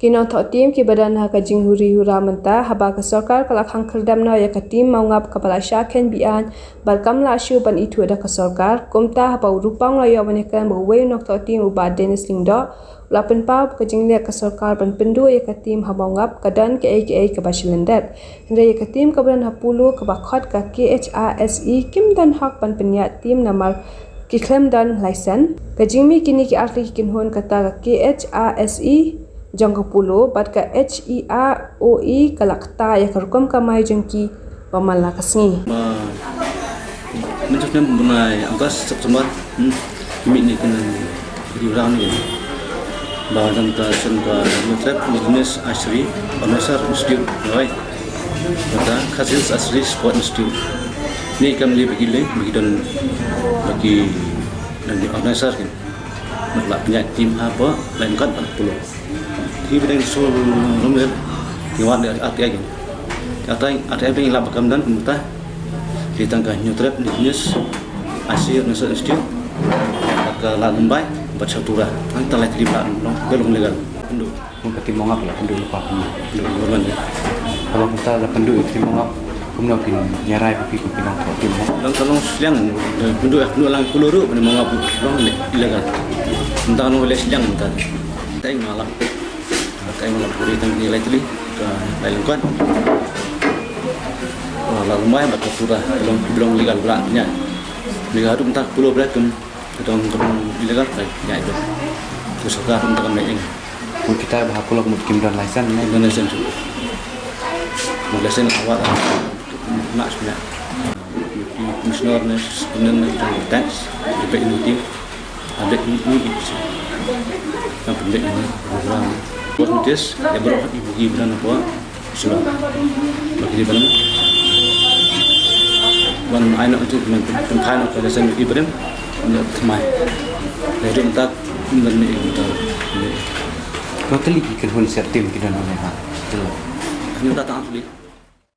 Kinong thok tim ki badan ha ka jinghuri hura menta haba ka sarkar kala khang kherdam na ya ka tim maungap kapala syakhen bian balkam la shu ban itu da ka sarkar kumta haba rupang la ya banekan bawe nok thok tim uba Dennis Lingdo lapen pa ka jingle ka sarkar ban pendu ya ka tim ha maungap kadan ke ai ka basilendat hende ya ka tim ka badan ha pulu ka bakhot ka KHRSE kim dan hak ban penyat tim namal ki klem dan license ka jingmi kini ki arti kinhon kata ka KHRSE jangka pulo bat ka HEROE kalakta ya karukam kamai jengki pamala kasngi menjadi mengenai angkas September ini kena diurang ni bahawa tentang sengketa metode bisnis asri organisar institut baik kata kasus asri sport institut ni kami bagi dan bagi dan di organisar kan nak punya tim apa lain kan 40 kita dengan seluruh nomor diwat dari ATI yang lap kamdan pemerintah di tangga nyutrep bisnis asir nasional institut ke Lambai baca turah nanti telah terlibat belum legal pendu mengkati mongap lah pendu lupa pendu korban kalau kita ada pendu itu mongap kemudian pin nyarai pipi pinang tim dan kalau siang pendu lang peluru pada mongap long ilegal tentang oleh siang entar kita malam puri tang nilai teli ke lain kan lalu mai baca turah belum legal belaknya legal itu entah pulau belakang kedong ilegal ya itu terus sekarang untuk kami ini kita bahas pulau mungkin dan license tu license awal nak sebenarnya komisioner sebenarnya tax DP ini ada ini yang penting ini program buat notis ya berapa ibu gibran apa sudah bagi di mana wan aina untuk mengenai kejadian ibrahim untuk kemai dari untuk mengenai untuk kau telik ikan hunser tim kita nak lihat, hanya datang asli.